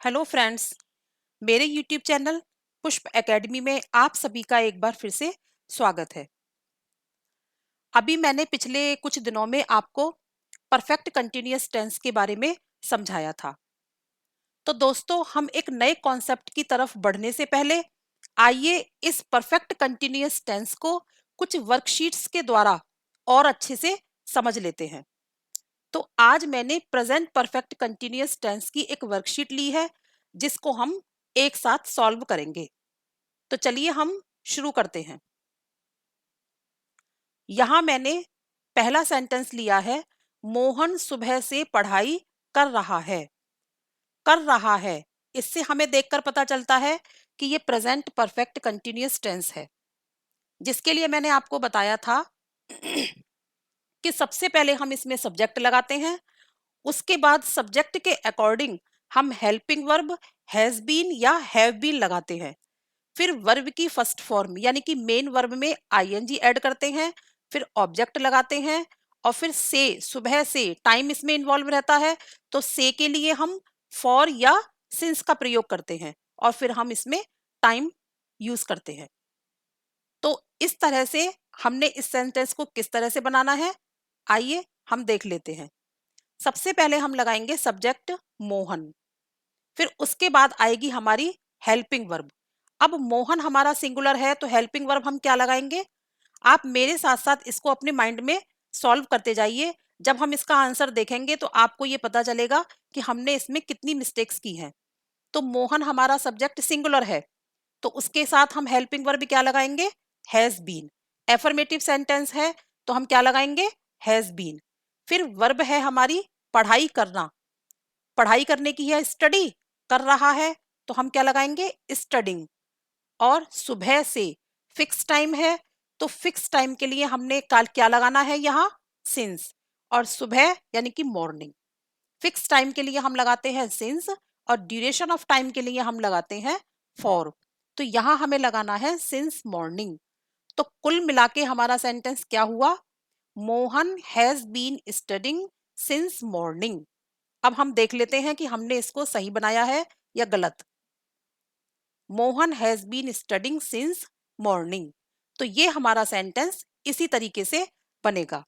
Hello friends. मेरे YouTube channel पुष्प academy में आप सभी का एक बार फिर से स्वागत है। अभी मैंने पिछले कुछ दिनों में आपको परफेक्ट कंटिन्यूअस टेंस के बारे में समझाया था। तो दोस्तों, हम एक नए कॉन्सेप्ट की तरफ बढ़ने से पहले आइए इस परफेक्ट कंटिन्यूअस टेंस को कुछ वर्कशीट्स के द्वारा और अच्छे से समझ लेते हैं। तो आज मैंने प्रेजेंट परफेक्ट कंटिन्यूअस टेंस की एक वर्कशीट ली है, जिसको हम एक साथ सॉल्व करेंगे। तो चलिए हम शुरू करते हैं। यहाँ मैंने पहला सेंटेंस लिया है, मोहन सुबह से पढ़ाई कर रहा है। कर रहा है, इससे हमें देखकर पता चलता है कि ये प्रेजेंट परफेक्ट कंटिन्यूअस टेंस है, जिसके लिए मैंने आपको बताया था कि सबसे पहले हम इसमें सब्जेक्ट लगाते हैं। उसके बाद सब्जेक्ट के अकॉर्डिंग हम हेल्पिंग वर्ब हैज बीन या हैव बीन लगाते हैं। फिर वर्ब की फर्स्ट फॉर्म यानी कि मेन वर्ब में आईएनजी ऐड करते हैं, फिर ऑब्जेक्ट लगाते हैं, और फिर से, सुबह से, टाइम इसमें इन्वॉल्व रहता है, तो से के लिए हम फॉर या सिंस का प्रयोग करते हैं, और फिर हम इसमें टाइम यूज करते हैं। तो इस तरह से हमने इस सेंटेंस को किस तरह से बनाना है, आइए हम देख लेते हैं। सबसे पहले हम लगाएंगे सब्जेक्ट मोहन, फिर उसके बाद आएगी हमारी हेल्पिंग वर्ब। अब मोहन हमारा सिंगुलर है, तो हेल्पिंग वर्ब हम क्या लगाएंगे? आप मेरे साथ साथ इसको अपने माइंड में सॉल्व करते जाइए। जब हम इसका आंसर देखेंगे तो आपको ये पता चलेगा कि हमने इसमें कितनी मिस्टेक्स की हैं। तो मोहन हमारा सब्जेक्ट सिंगुलर है, तो उसके साथ हम हेल्पिंग वर्ब क्या लगाएंगे? Has been. एफर्मेटिव सेंटेंस है, तो हम क्या लगाएंगे? Has been. फिर वर्ब है हमारी पढ़ाई करना, पढ़ाई करने की है, स्टडी कर रहा है, तो हम क्या लगाएंगे? स्टडिंग। और सुबह से फिक्स टाइम है, तो फिक्स टाइम के लिए हमने काल क्या लगाना है यहाँ? सिंस। और सुबह यानी कि मॉर्निंग। फिक्स टाइम के लिए हम लगाते हैं सिंस, और ड्यूरेशन ऑफ टाइम के लिए हम लगाते हैं फॉर। तो यहाँ हमें लगाना है सिंस मॉर्निंग। तो कुल मिला के हमारा सेंटेंस क्या हुआ? Mohan has been studying since morning. अब हम देख लेते हैं कि हमने इसको सही बनाया है या गलत। Mohan has been studying since morning. तो ये हमारा सेंटेंस इसी तरीके से बनेगा।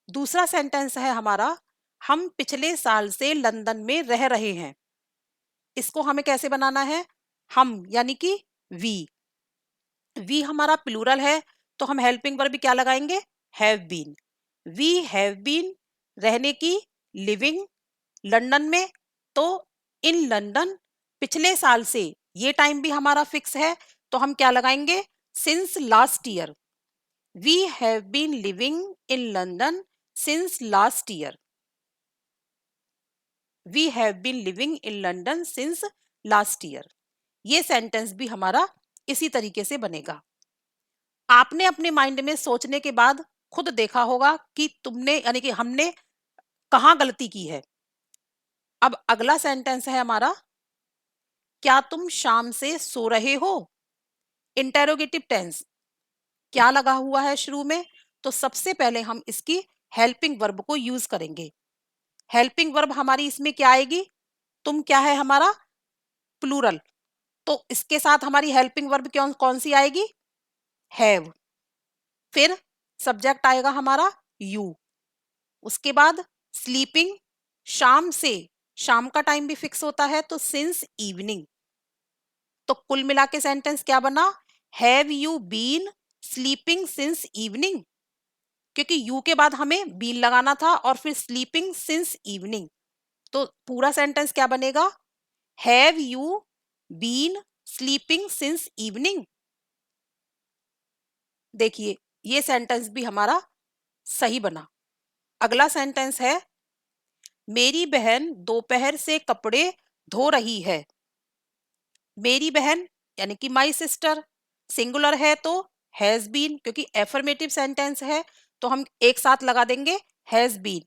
दूसरा सेंटेंस है हमारा, हम पिछले साल से लंदन में रह रहे हैं। इसको हमें कैसे बनाना है? हम यानी कि वी। वी हमारा प्लूरल है, तो हम हेल्पिंग वर्ब भी क्या लगाएंगे? Have been. We have been रहने की, लिविंग लंदन में। तो इन लंदन पिछले साल से, ये टाइम भी हमारा फिक्स है, तो हम क्या लगाएंगे? Since last year. We have been living in London since last year. We have been living in London since last year. ये सेंटेंस भी हमारा इसी तरीके से बनेगा। आपने अपने माइंड में सोचने के बाद खुद देखा होगा कि तुमने यानी कि हमने कहाँ गलती की है। अब अगला सेंटेंस है हमारा, क्या तुम शाम से सो रहे हो? इंटेरोगेटिव टेंस, क्या लगा हुआ है शुरू में? तो सबसे पहले हम इसकी हेल्पिंग वर्ब को यूज करेंगे। हेल्पिंग वर्ब हमारी इसमें क्या आएगी? तुम क्या है हमारा? प्लूरल। तो इसके साथ हमारी हेल्पिंग वर्ब कौन कौन सी आएगी? हैव। फिर सब्जेक्ट आएगा हमारा यू। उसके बाद स्लीपिंग, शाम से, शाम का टाइम भी फिक्स होता है, तो सिंस इवनिंग। तो कुल मिला के सेंटेंस क्या बना? Have you been sleeping since evening. क्योंकि यू के बाद हमें बीन लगाना था, और फिर स्लीपिंग सिंस इवनिंग। तो पूरा सेंटेंस क्या बनेगा? Have you been sleeping since evening. देखिए, ये सेंटेंस भी हमारा सही बना। अगला सेंटेंस है, मेरी बहन दोपहर से कपड़े धो रही है। मेरी बहन यानी कि माई सिस्टर, सिंगुलर है तो हैज बीन, क्योंकि एफर्मेटिव सेंटेंस है, तो हम एक साथ लगा देंगे हैज बीन।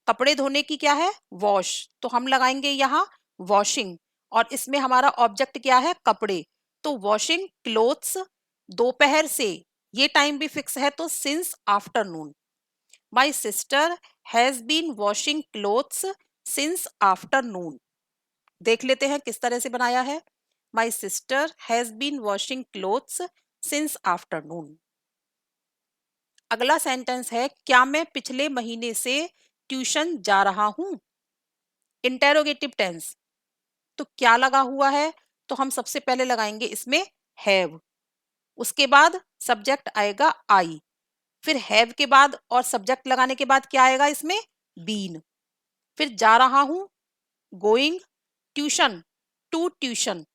कपड़े धोने की क्या है? वॉश, तो हम लगाएंगे यहाँ वॉशिंग। और इसमें हमारा ऑब्जेक्ट क्या है? कपड़े। तो वॉशिंग क्लोथ्स, दोपहर से, ये टाइम भी फिक्स है, तो since afternoon. My sister has been washing clothes since afternoon. देख लेते हैं किस तरह से बनाया है। My sister has been washing clothes since afternoon. अगला सेंटेंस है, क्या मैं पिछले महीने से ट्यूशन जा रहा हूं? Interrogative tense. तो क्या लगा हुआ है? तो हम सबसे पहले लगाएंगे इसमें हैव, उसके बाद सब्जेक्ट आएगा आई, फिर हैव के बाद और सब्जेक्ट लगाने के बाद क्या आएगा इसमें? बीन। फिर जा रहा हूं, गोइंग, ट्यूशन, टू ट्यूशन।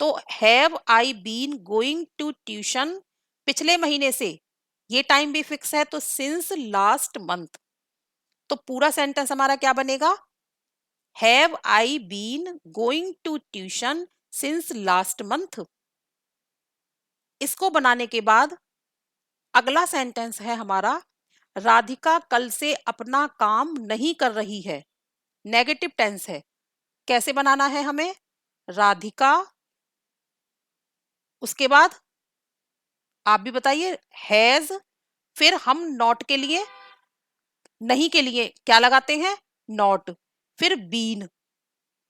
तो have I been going to tuition पिछले महीने से, ये टाइम भी फिक्स है तो सिंस लास्ट मंथ। तो पूरा सेंटेंस हमारा क्या बनेगा? Have I been going to tuition since last month. इसको बनाने के बाद अगला सेंटेंस है हमारा, राधिका कल से अपना काम नहीं कर रही है। नेगेटिव टेंस है। कैसे बनाना है हमें? राधिका, उसके बाद आप भी बताइए, हैज, फिर हम नॉट के लिए, नहीं के लिए क्या लगाते हैं? नॉट। फिर बीन,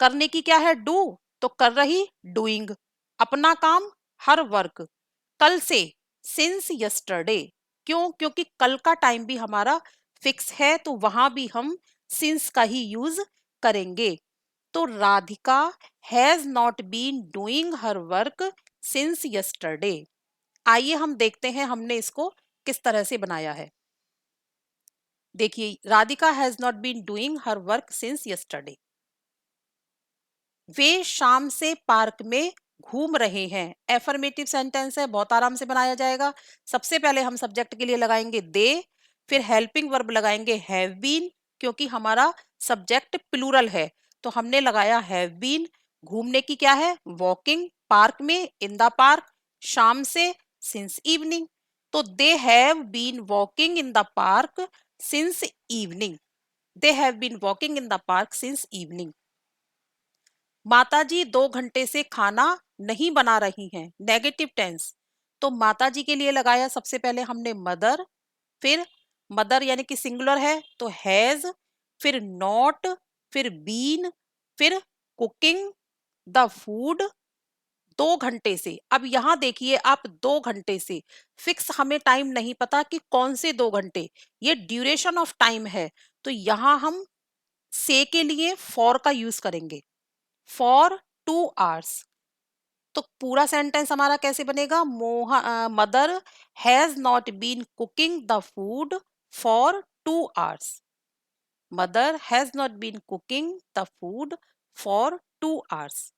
करने की क्या है? डू, तो कर रही, डूइंग। अपना काम, हर वर्क। कल से, सिंस यस्टरडे। क्यों? क्योंकि कल का टाइम भी हमारा फिक्स है तो वहां भी हम सिंस का ही यूज करेंगे। तो Radhika has not been doing her work since yesterday. आइए हम देखते हैं हमने इसको किस तरह से बनाया है। देखिए, Radhika has not been doing her work since yesterday. वे शाम से पार्क में घूम रहे हैं। एफर्मेटिव सेंटेंस है, बहुत आराम से बनाया जाएगा। सबसे पहले हम सब्जेक्ट के लिए लगाएंगे दे, फिर हेल्पिंग वर्ब लगाएंगे हैव बीन, क्योंकि हमारा सब्जेक्ट प्लूरल है तो हमने लगाया हैव बीन। घूमने की क्या है? वॉकिंग, पार्क में, इन द पार्क, शाम से, सिंस इवनिंग। तो they have been walking in the park since evening. They have been walking in the park since evening. माताजी 2 घंटे से खाना नहीं बना रही हैं। Negative tense. तो माताजी के लिए लगाया सबसे पहले हमने मदर, फिर मदर यानी कि सिंगुलर है तो हैज, फिर नॉट, फिर बीन, फिर कुकिंग द फूड 2 घंटे से। अब यहां देखिए आप, 2 घंटे से फिक्स हमें टाइम नहीं पता कि कौन से 2 घंटे, ये ड्यूरेशन ऑफ टाइम है। तो यहां हम से के लिए फॉर का यूज करेंगे, फॉर 2 आवर्स। तो पूरा सेंटेंस हमारा कैसे बनेगा? Mother has not been cooking the food for 2 hours. Mother has not been cooking the food for 2 hours.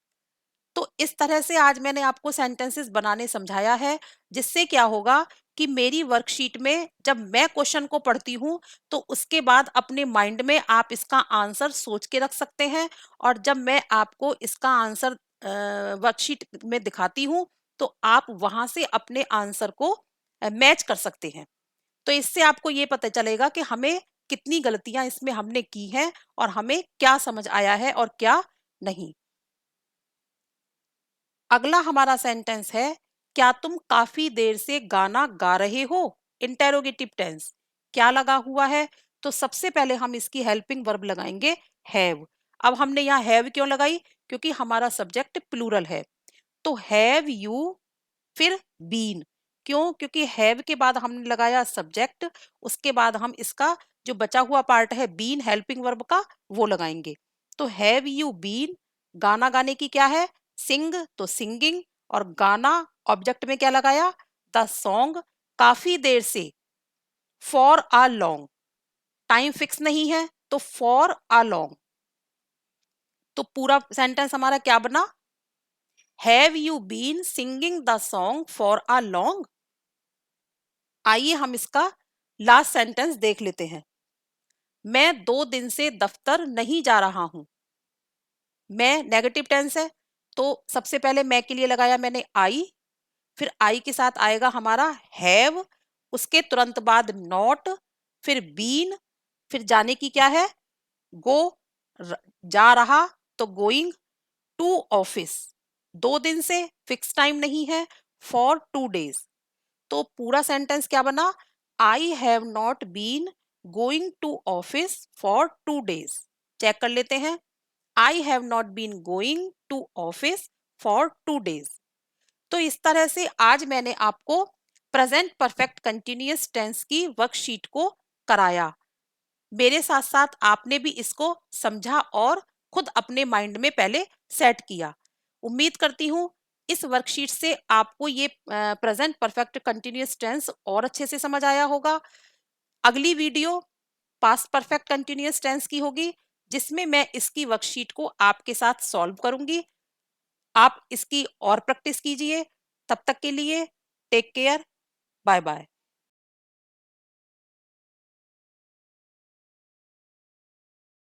तो इस तरह से आज मैंने आपको सेंटेंसेस बनाने समझाया है, जिससे क्या होगा कि मेरी वर्कशीट में जब मैं क्वेश्चन को पढ़ती हूँ तो उसके बाद अपने माइंड में आप इसका आंसर सोच के रख सकते हैं, और जब मैं आपको इसका आंसर वर्कशीट में दिखाती हूँ तो आप वहां से अपने आंसर को मैच कर सकते हैं। तो इससे आपको ये पता चलेगा कि हमें कितनी गलतियां इसमें हमने की हैं और हमें क्या समझ आया है और क्या नहीं। अगला हमारा सेंटेंस है, क्या तुम काफी देर से गाना गा रहे हो? Interrogative tense. क्या लगा हुआ है? तो सबसे पहले हम इसकी हेल्पिंग वर्ब लगाएंगे हैव। अब हमने यहाँ हैव क्यों लगाई? क्योंकि हमारा सब्जेक्ट प्लूरल है। तो हैव यू, फिर बीन। क्यों? क्योंकि हैव के बाद हमने लगाया सब्जेक्ट, उसके बाद हम इसका जो बचा हुआ पार्ट है बीन हेल्पिंग वर्ब का, वो लगाएंगे। तो हैव यू बीन, गाना गाने की क्या है? सिंग, तो सिंगिंग, और गाना ऑब्जेक्ट में क्या लगाया? The song. काफी देर से, for a long, time fix नहीं है तो फॉर अ लॉन्ग। तो पूरा सेंटेंस हमारा क्या बना? Have you been singing the song for a long. आइए हम इसका लास्ट सेंटेंस देख लेते हैं। मैं 2 दिन से दफ्तर नहीं जा रहा हूं। मैं नेगेटिव टेंस है तो सबसे पहले मैं के लिए लगाया मैंने आई, फिर आई के साथ आएगा हमारा हैव, उसके तुरंत बाद नॉट, फिर बीन, फिर जाने की क्या है? गो, जा रहा, तो गोइंग, टू ऑफिस, 2 दिन से फिक्स टाइम नहीं है, फॉर 2 डेज। तो पूरा सेंटेंस क्या बना? I have not been going to office for 2 days. Check कर लेते हैं। I have not been going to office for 2 days। तो इस तरह से आज मैंने आपको प्रेजेंट परफेक्ट कंटिन्यूअस टेंस की वर्कशीट को कराया। मेरे साथ साथ आपने भी इसको समझा और खुद अपने माइंड में पहले सेट किया। उम्मीद करती हूँ इस वर्कशीट से आपको ये प्रेजेंट परफेक्ट कंटिन्यूअस टेंस और अच्छे से समझ आया होगा। अगली video past perfect continuous tense की होगी, जिसमें मैं इसकी वर्कशीट को आपके साथ सॉल्व करूंगी। आप इसकी और प्रैक्टिस कीजिए। तब तक के लिए टेक केयर, बाय बाय।